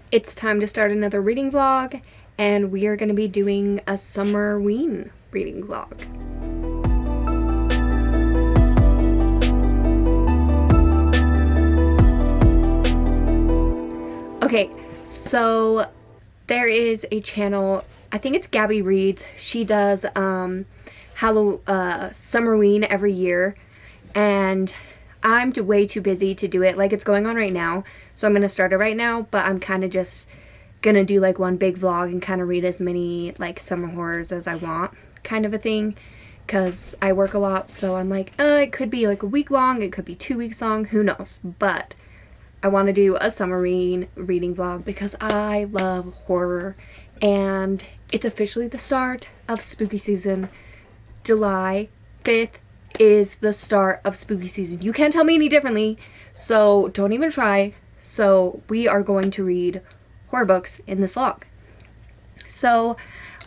It's time to start another reading vlog, and we are going to be doing a summerween reading vlog. Okay, so there is a channel, I think it's Gabby Reads. She does summerween every year, and I'm way too busy to do it. Like, it's going on right now, so I'm gonna start it right now, but I'm kind of just gonna do like one big vlog and kind of read as many like summer horrors as I want, kind of a thing, because I work a lot. So I'm like, it could be like a week long, it could be 2 weeks long, who knows. But I want to do a summerween reading vlog because I love horror, and it's officially the start of spooky season. July 5th is the start of spooky season. You can't tell me any differently, so don't even try. So we are going to read horror books in this vlog. So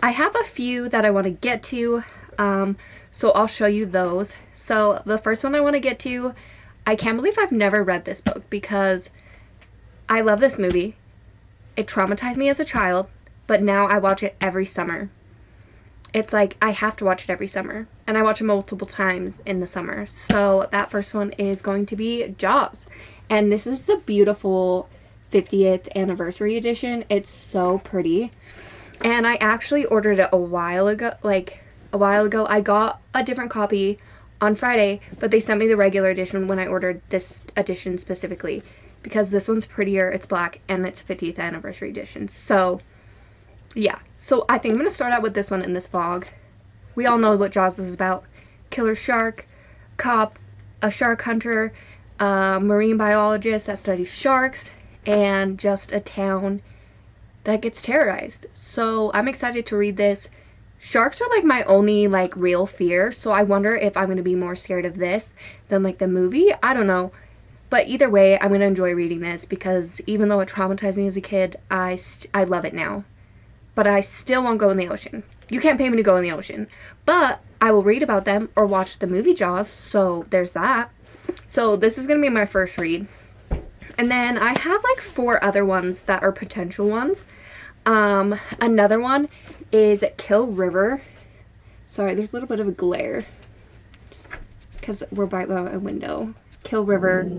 I have a few that I want to get to, so I'll show you those. So the first one I want to get to, I can't believe I've never read this book because I love this movie. It traumatized me as a child, but now I watch it every summer. It's like I have to watch it every summer, and I watch it multiple times in the summer. So that first one is going to be Jaws, and this is the beautiful 50th anniversary edition. It's so pretty, and I actually ordered it a while ago. I got a different copy on Friday, but they sent me the regular edition when I ordered this edition specifically because this one's prettier. It's black and it's 50th anniversary edition. So yeah, so I think I'm gonna start out with this one in this vlog. We all know what Jaws is about: killer shark, cop, a shark hunter, a marine biologist that studies sharks, and just a town that gets terrorized. So I'm excited to read this. Sharks are like my only like real fear, so I wonder if I'm gonna be more scared of this than like the movie. I don't know, but either way, I'm gonna enjoy reading this because even though it traumatized me as a kid, I love it now. But I still won't go in the ocean. You can't pay me to go in the ocean, but I will read about them or watch the movie Jaws, so there's that. So this is gonna be my first read, and then I have like 4 other ones that are potential ones. Another one is Kill River. Sorry, there's a little bit of a glare because we're by a window. Kill River.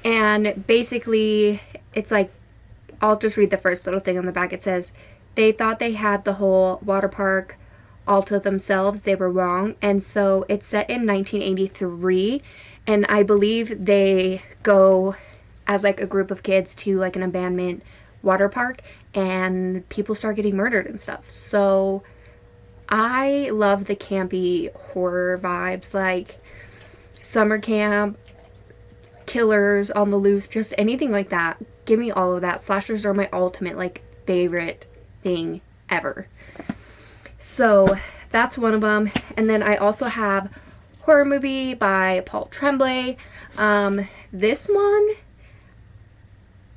And basically it's like, I'll just read the first little thing on the back. It says, they thought they had the whole water park all to themselves. They were wrong. And so it's set in 1983, and I believe they go as like a group of kids to like an abandoned water park, and people start getting murdered and stuff. So I love the campy horror vibes, like summer camp, killers on the loose, just anything like that. Give me all of that. Slashers are my ultimate like favorite thing ever. So that's one of them. And then I also have Horror Movie by Paul Tremblay. This one,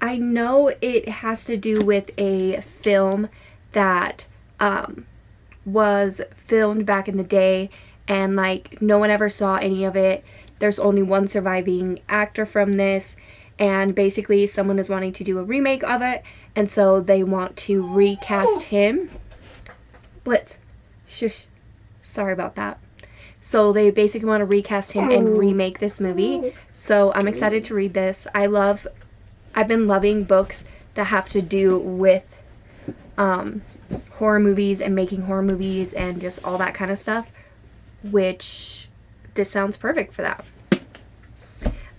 I know it has to do with a film that was filmed back in the day, and like no one ever saw any of it. There's only one surviving actor from this, and basically someone is wanting to do a remake of it, and so they want to recast him. Blitz. Shush. Sorry about that. So they basically want to recast him and remake this movie. So I'm excited to read this. I've been loving books that have to do with horror movies and making horror movies and just all that kind of stuff, which this sounds perfect for that.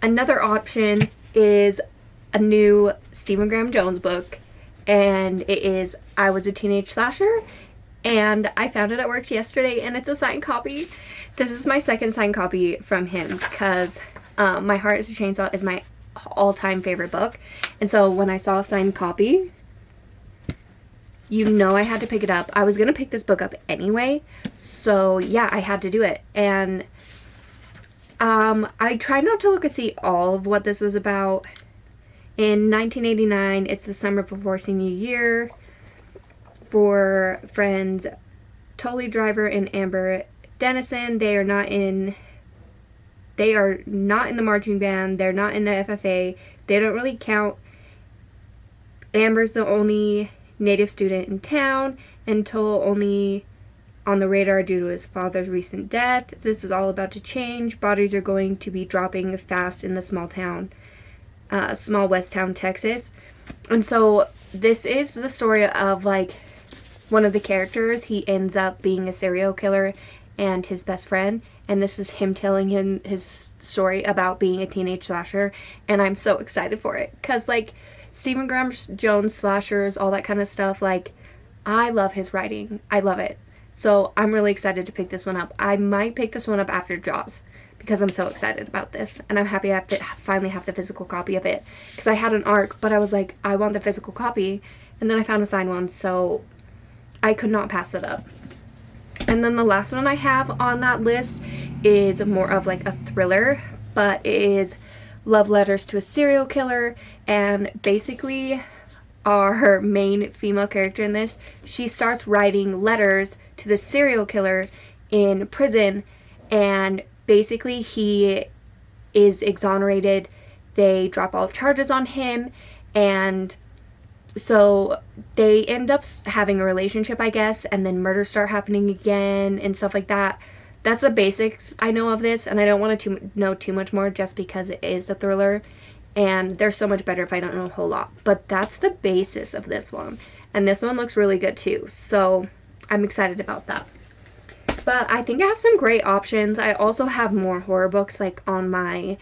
Another option is a new Stephen Graham Jones book, and it is I Was a Teenage Slasher, and I found it at work yesterday, and it's a signed copy. This is my second signed copy from him because My Heart is a Chainsaw is my all-time favorite book, and so when I saw a signed copy, you know I had to pick it up. I was gonna pick this book up anyway, so yeah, I had to do it. And I tried not to look and see all of what this was about. In 1989, it's the summer before senior year for friends Tully Driver and Amber Dennison. They are not in the marching band. They're not in the FFA. They don't really count Amber's the only native student in town, and Toll only on the radar due to his father's recent death. This is all about to change. Bodies are going to be dropping fast in the small west town, Texas. And so this is the story of like one of the characters. He ends up being a serial killer and his best friend, and this is him telling him his story about being a teenage slasher. And I'm so excited for it because like Stephen Graham Jones slashers, all that kind of stuff, like I love his writing. I love it. So I'm really excited to pick this one up. I might pick this one up after Jaws because I'm so excited about this, and I'm happy I have to finally have the physical copy of it, because I had an ARC, but I was like, I want the physical copy, and then I found a signed one, so I could not pass it up. And then the last one I have on that list is more of like a thriller, but it is Love Letters to a Serial Killer, and basically our main female character in this, she starts writing letters to the serial killer in prison, and basically he is exonerated. They drop all charges on him, and so they end up having a relationship, I guess, and then murders start happening again and stuff like that. That's the basics I know of this, and I don't want to know too much more just because it is a thriller, and they're so much better if I don't know a whole lot. But that's the basis of this one, and this one looks really good too, so I'm excited about that. But I think I have some great options. I also have more horror books like on my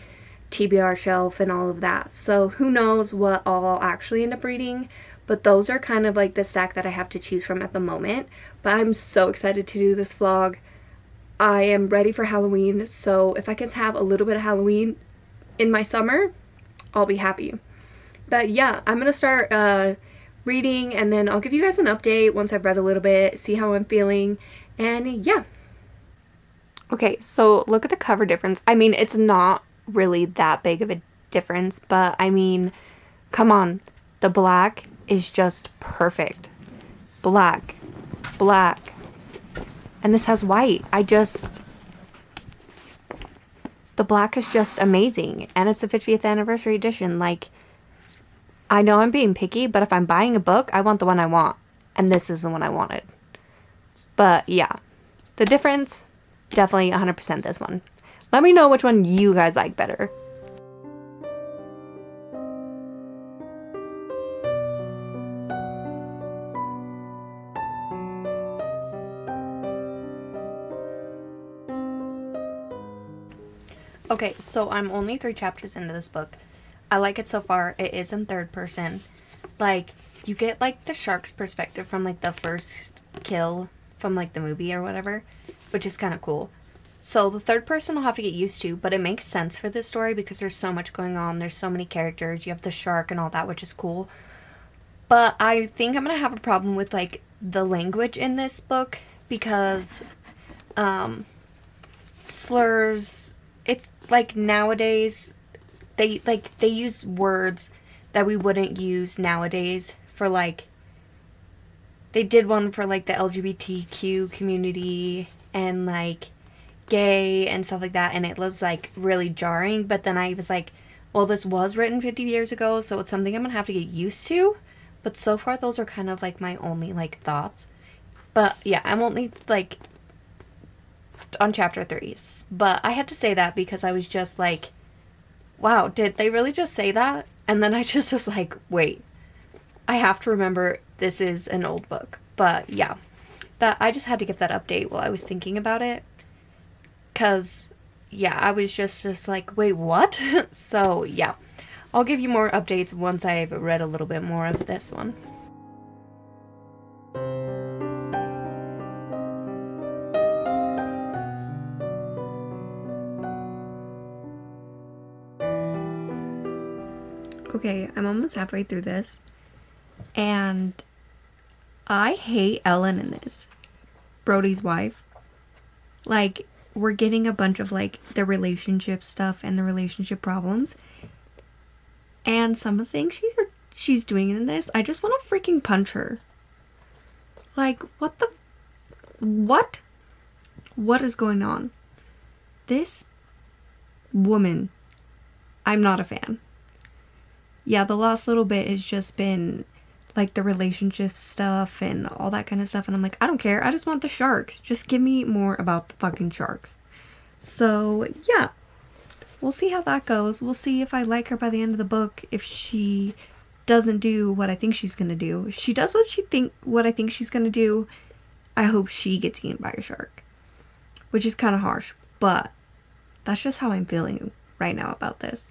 TBR shelf and all of that. So who knows what I'll actually end up reading. But those are kind of like the stack that I have to choose from at the moment. But I'm so excited to do this vlog. I am ready for Halloween. So if I can have a little bit of Halloween in my summer, I'll be happy. But yeah, I'm going to start reading, and then I'll give you guys an update once I've read a little bit, see how I'm feeling. And yeah. Okay, so look at the cover difference. I mean, it's not really that big of a difference, but I mean, come on. The black is just perfect. Black, black. And this has white. The black is just amazing. And it's the 50th anniversary edition. Like, I know I'm being picky, but if I'm buying a book, I want the one I want. And this is the one I wanted. But yeah, the difference, definitely 100% this one. Let me know which one you guys like better. Okay, so I'm only 3 chapters into this book. I like it so far. It is in third person. Like, you get like the shark's perspective from like the first kill from like the movie or whatever, which is kind of cool. So the third person I'll have to get used to, but it makes sense for this story because there's so much going on. There's so many characters. You have the shark and all that, which is cool. But I think I'm going to have a problem with like the language in this book because slurs, it's like nowadays they use words that we wouldn't use nowadays for like, they did one for like the LGBTQ community and like gay and stuff like that, and it was like really jarring. But then I was like, well, this was written 50 years ago, so it's something I'm gonna have to get used to. But so far those are kind of like my only like thoughts. But yeah, I'm only like on chapter 3, but I had to say that because I was just like, wow, did they really just say that? And then I just was like, wait, I have to remember this is an old book. But yeah, that I just had to give that update while I was thinking about it, because yeah, I was just like, wait, what? So yeah, I'll give you more updates once I've read a little bit more of this one. Okay, I'm almost halfway through this, and I hate Ellen in this, Brody's wife. Like, we're getting a bunch of like the relationship stuff and the relationship problems, and some of the things she's doing in this, I just want to freaking punch her. Like, what is going on? This woman, I'm not a fan. Yeah, the last little bit has just been like the relationship stuff and all that kind of stuff. And I'm like, I don't care. I just want the sharks. Just give me more about the fucking sharks. So yeah, we'll see how that goes. We'll see if I like her by the end of the book. If she doesn't do what I think she's gonna do. If she does what I think she's gonna do, I hope she gets eaten by a shark. Which is kind of harsh, but that's just how I'm feeling right now about this.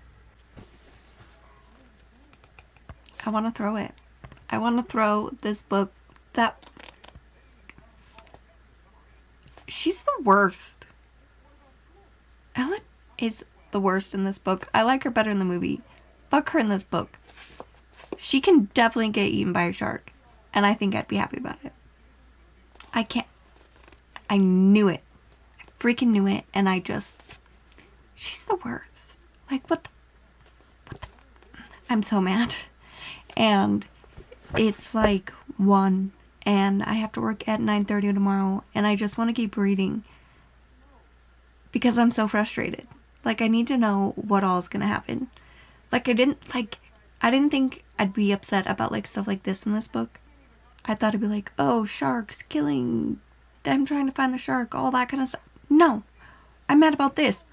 I want to throw it. I want to throw this book. She's the worst. Ellen is the worst in this book. I like her better in the movie. Fuck her in this book. She can definitely get eaten by a shark, and I think I'd be happy about it. I can't. I knew it. I freaking knew it, and she's the worst. Like, what the I'm so mad. And it's like 1, and I have to work at 9:30 tomorrow, and I just want to keep reading because I'm so frustrated. Like, I need to know what all is gonna happen. Like, I didn't think I'd be upset about, like, stuff like this in this book. I thought it'd be like, oh, sharks, killing, them trying to find the shark, all that kind of stuff. No, I'm mad about this.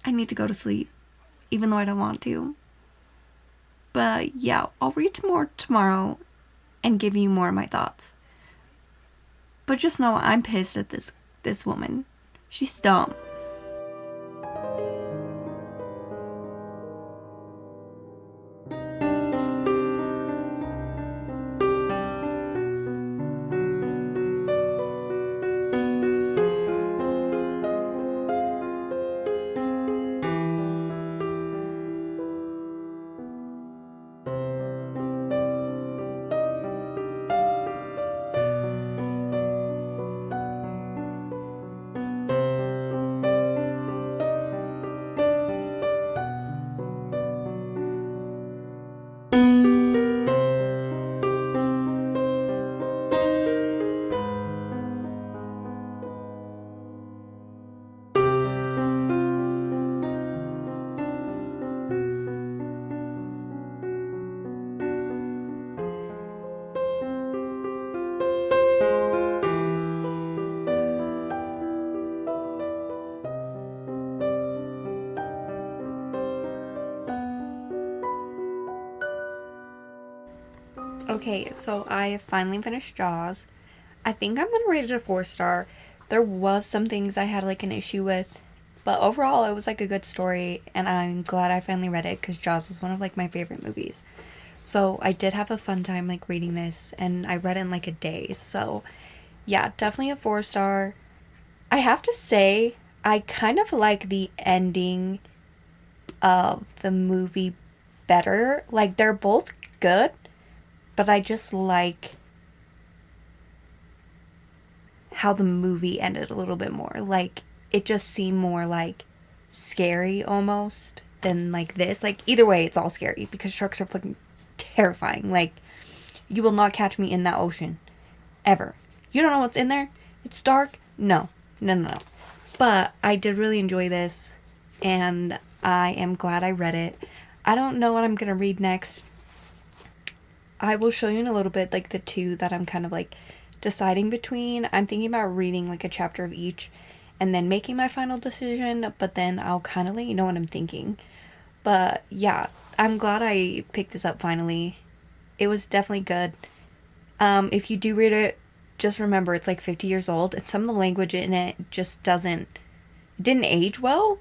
I need to go to sleep, even though I don't want to. But yeah, I'll read more tomorrow and give you more of my thoughts. But just know I'm pissed at this woman. She's dumb. Okay, so I finally finished Jaws. I think I'm gonna rate it a 4-star. There was some things I had like an issue with, but overall it was like a good story, and I'm glad I finally read it because Jaws is one of like my favorite movies. So I did have a fun time like reading this, and I read it in like a day. So yeah, definitely a 4-star. I have to say, I kind of like the ending of the movie better. Like, they're both good, but I just like how the movie ended a little bit more. Like, it just seemed more like scary almost than like this. Like, either way, it's all scary because sharks are fucking terrifying. Like, you will not catch me in that ocean ever. You don't know what's in there? It's dark? No. But I did really enjoy this, and I am glad I read it. I don't know what I'm gonna read next. I will show you in a little bit, like, the two that I'm kind of, like, deciding between. I'm thinking about reading, like, a chapter of each and then making my final decision, but then I'll kind of let you know what I'm thinking. But, yeah, I'm glad I picked this up finally. It was definitely good. If you do read it, just remember it's, like, 50 years old, and some of the language in it just didn't age well.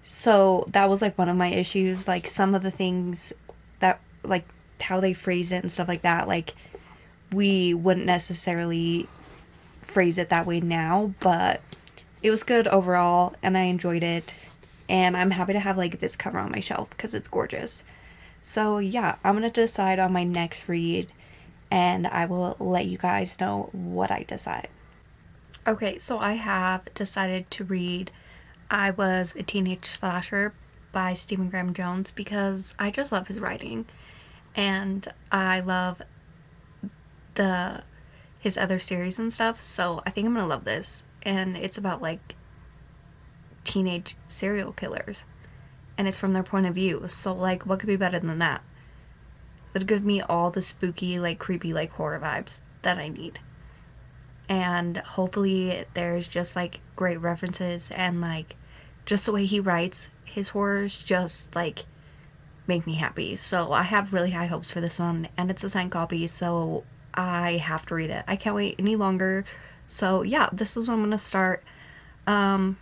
So that was, like, one of my issues. Like, some of the things that, like, how they phrased it and stuff like that, like, we wouldn't necessarily phrase it that way now, but it was good overall, and I enjoyed it, and I'm happy to have, like, this cover on my shelf because it's gorgeous. So yeah, I'm gonna decide on my next read, and I will let you guys know what I decide. Okay, so I have decided to read I Was a Teenage Slasher by Stephen Graham Jones because I just love his writing, and I love his other series and stuff, so I think I'm gonna love this. And it's about, like, teenage serial killers, and it's from their point of view, so, like, what could be better than that? It'll give me all the spooky, like creepy, like horror vibes that I need. And hopefully there's just like great references, and like just the way he writes his horrors just like make me happy. So I have really high hopes for this one, and it's a signed copy, so I have to read it. I can't wait any longer. So yeah, this is what I'm gonna start. I'm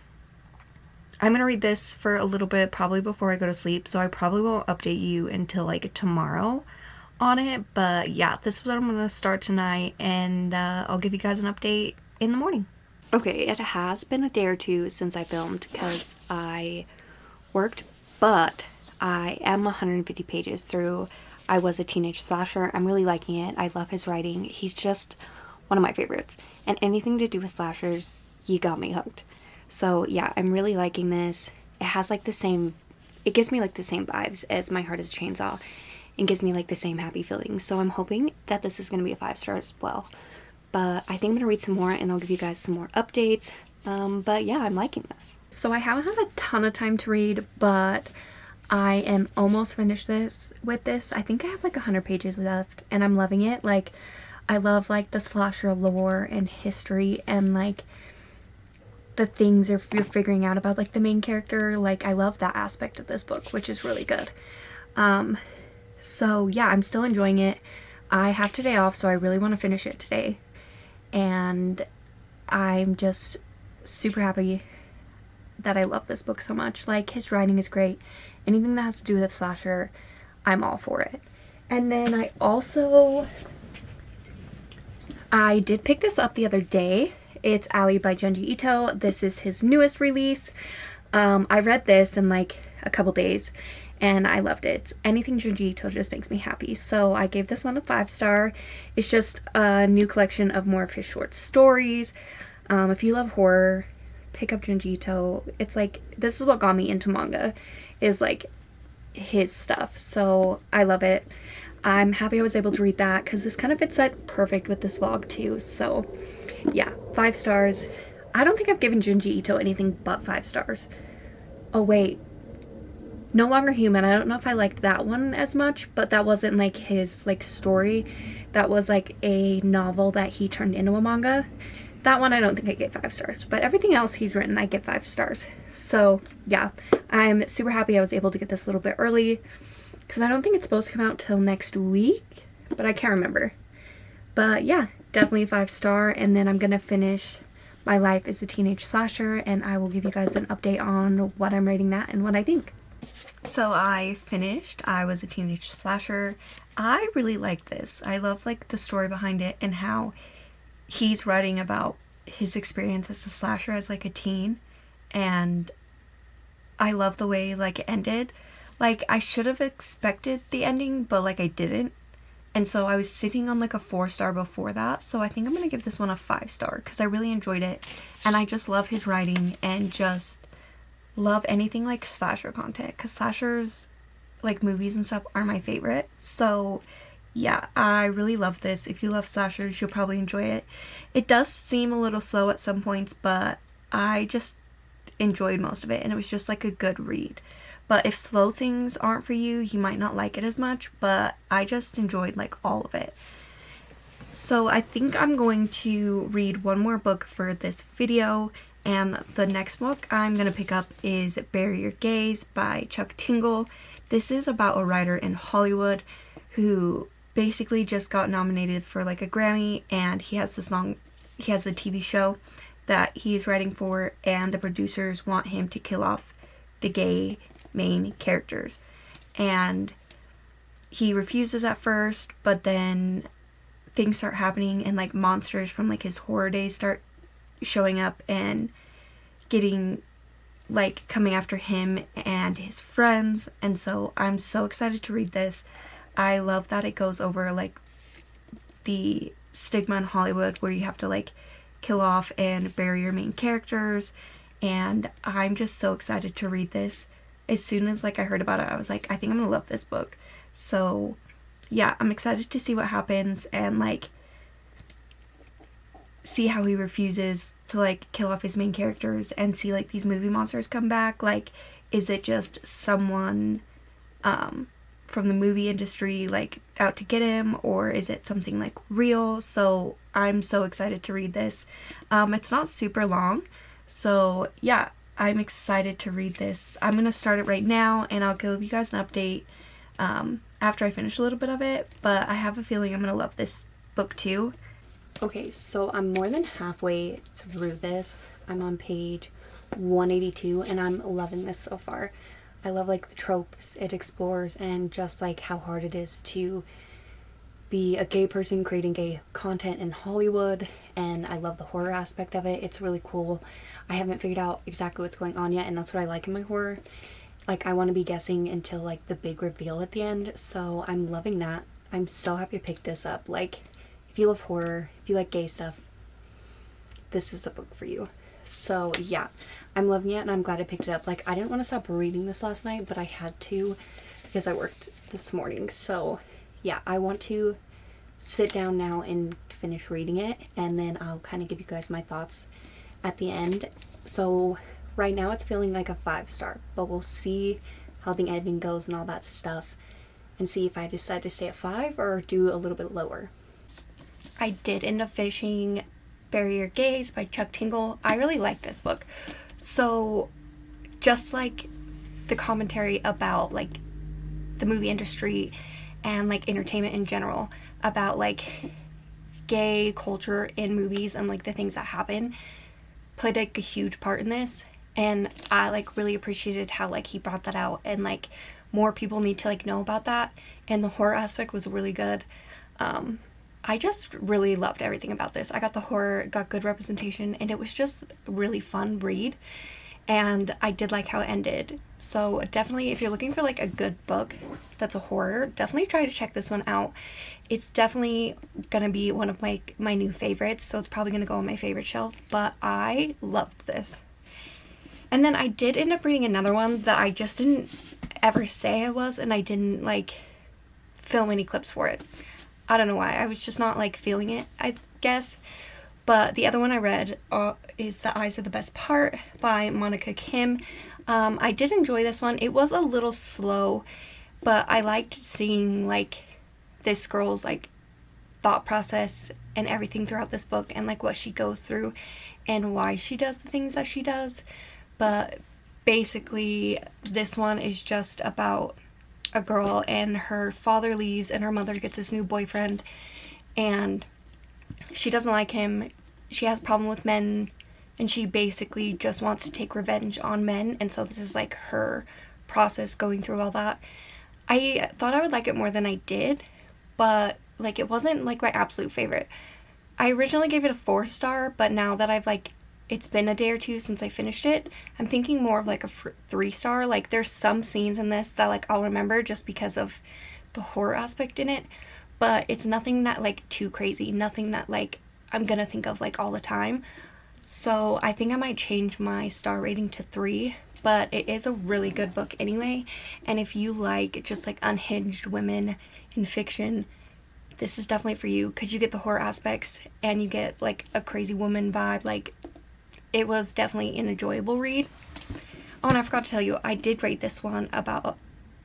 gonna read this for a little bit, probably before I go to sleep, so I probably won't update you until like tomorrow on it. But yeah, this is what I'm gonna start tonight, and I'll give you guys an update in the morning. Okay, it has been a day or two since I filmed because I worked, but I am 150 pages through I Was a Teenage Slasher. I'm really liking it. I love his writing. He's just one of my favorites. And anything to do with slashers, you got me hooked. So yeah, I'm really liking this. It has like the same, it gives me like the same vibes as My Heart is a Chainsaw, and gives me like the same happy feelings. So I'm hoping that this is going to be a 5-star as well. But I think I'm going to read some more and I'll give you guys some more updates. But yeah, I'm liking this. So I haven't had a ton of time to read, but I am almost finished with this. I think I have like 100 pages left and I'm loving it. Like, I love like the slasher lore and history and like the things you're figuring out about like the main character. Like, I love that aspect of this book, which is really good. So yeah, I'm still enjoying it. I have today off, so I really want to finish it today. And I'm just super happy that I love this book so much. Like, his writing is great. Anything that has to do with a slasher, I'm all for it. And then I did pick this up the other day. It's Ally by Junji Ito. This is his newest release. I read this in like a couple days and I loved it. Anything Junji Ito just makes me happy. So I gave this one a 5-star. It's just a new collection of more of his short stories. If you love horror, pick up Junji Ito. It's like, this is what got me into manga, is like his stuff. So I love it. I'm happy I was able to read that because this kind of fits that perfect with this vlog too. So yeah, 5 stars. I don't think I've given Junji Ito anything but 5 stars. Oh wait, No Longer Human. I don't know if I liked that one as much, but that wasn't like his like story. That was like a novel that he turned into a manga. That one I don't think I gave 5 stars, but everything else he's written I give 5 stars. So yeah, I'm super happy I was able to get this a little bit early because I don't think it's supposed to come out till next week, but I can't remember. But yeah, definitely a 5-star. And then I'm gonna finish My Life as a Teenage Slasher, and I will give you guys an update on what I'm rating that and what I think. So I finished I Was a Teenage Slasher. I really like this. I love like the story behind it and how he's writing about his experience as a slasher as like a teen, and I love the way like it ended. Like, I should have expected the ending, but like I didn't. And so I was sitting on like a 4-star before that. So I think I'm gonna give this one a 5-star because I really enjoyed it. And I just love his writing and just love anything like slasher content, because slashers, like movies and stuff, are my favorite. So yeah, I really love this. If you love slashers, you'll probably enjoy it. It does seem a little slow at some points, but I just enjoyed most of it, and it was just like a good read. But if slow things aren't for you, you might not like it as much, but I just enjoyed like all of it. So I think I'm going to read one more book for this video, and the next book I'm going to pick up is Bury Your Gaze by Chuck Tingle. This is about a writer in Hollywood who basically just got nominated for like a Grammy, and he has a TV show that he's writing for, and the producers want him to kill off the gay main characters, and he refuses at first, but then things start happening and like monsters from like his horror days start showing up and getting like coming after him and his friends. And so I'm so excited to read this. I love that it goes over like the stigma in Hollywood where you have to like kill off and bury your main characters, and I'm just so excited to read this. As soon as like I heard about it, I was like, I think I'm gonna love this book. So yeah, I'm excited to see what happens and like see how he refuses to like kill off his main characters and see like these movie monsters come back. Like, is it just someone from the movie industry like out to get him, or is it something like real? So I'm so excited to read this. It's not super long, so yeah, I'm excited to read this. I'm gonna start it right now, and I'll give you guys an update after I finish a little bit of it, but I have a feeling I'm gonna love this book too. Okay, so I'm more than halfway through this. I'm on page 182 and I'm loving this so far. I love like the tropes it explores and just like how hard it is to be a gay person creating gay content in Hollywood, and I love the horror aspect of it. It's really cool. I haven't figured out exactly what's going on yet, and that's what I like in my horror. Like I want to be guessing until like the big reveal at the end, so I'm loving that. I'm so happy I picked this up. Like if you love horror, if you like gay stuff, this is a book for you. So yeah, I'm loving it and I'm glad I picked it up. Like I didn't want to stop reading this last night, but I had to because I worked this morning. So yeah, I want to sit down now and finish reading it, and then I'll kind of give you guys my thoughts at the end. So right now it's feeling like a 5-star, but we'll see how the ending goes and all that stuff and see if I decide to stay at 5 or do a little bit lower. I did end up finishing Bury Your Gays by Chuck Tingle. I really like this book. So just like the commentary about like the movie industry and like entertainment in general, about like gay culture in movies and like the things that happen, played like a huge part in this. And I like really appreciated how like he brought that out, and like more people need to like know about that, and the horror aspect was really good. I just really loved everything about this. I got the horror, got good representation, and it was just a really fun read. And I did like how it ended. So definitely, if you're looking for like a good book that's a horror, definitely try to check this one out. It's definitely gonna be one of my new favorites, so it's probably gonna go on my favorite shelf, but I loved this. And then I did end up reading another one that I just didn't ever say I was, and I didn't like film any clips for it. I don't know why. I was just not like feeling it, I guess. But the other one I read is The Eyes Are the Best Part by Monica Kim. I did enjoy this one. It was a little slow, but I liked seeing like this girl's like thought process and everything throughout this book, and like what she goes through and why she does the things that she does. But basically this one is just about a girl, and her father leaves and her mother gets this new boyfriend, and she doesn't like him. She has a problem with men, and she basically just wants to take revenge on men, and so this is like her process going through all that. I thought I would like it more than I did, but like it wasn't like my absolute favorite. I originally gave it a 4-star, but now that I've like, it's been a day or two since I finished it, I'm thinking more of like a 3-star. Like there's some scenes in this that like I'll remember just because of the horror aspect in it, but it's nothing that like too crazy, nothing that like I'm gonna think of like all the time. So I think I might change my star rating to 3, but it is a really good book anyway. And if you like just like unhinged women in fiction, this is definitely for you, because you get the horror aspects and you get like a crazy woman vibe. Like it was definitely an enjoyable read. Oh, and I forgot to tell you, I did rate this one about,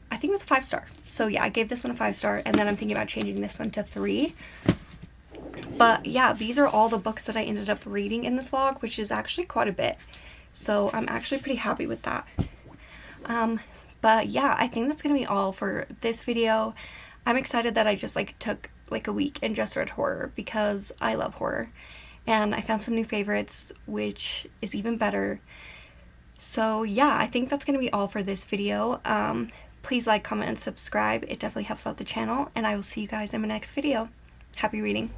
I think it was a 5-star. So yeah, I gave this one a 5-star, and then I'm thinking about changing this one to 3. But yeah, these are all the books that I ended up reading in this vlog, which is actually quite a bit. So I'm actually pretty happy with that. But yeah, I think that's gonna be all for this video. I'm excited that I just like took like a week and just read horror, because I love horror. And I found some new favorites, which is even better. So yeah, I think that's going to be all for this video. Please like, comment, and subscribe. It definitely helps out the channel, and I will see you guys in my next video. Happy reading.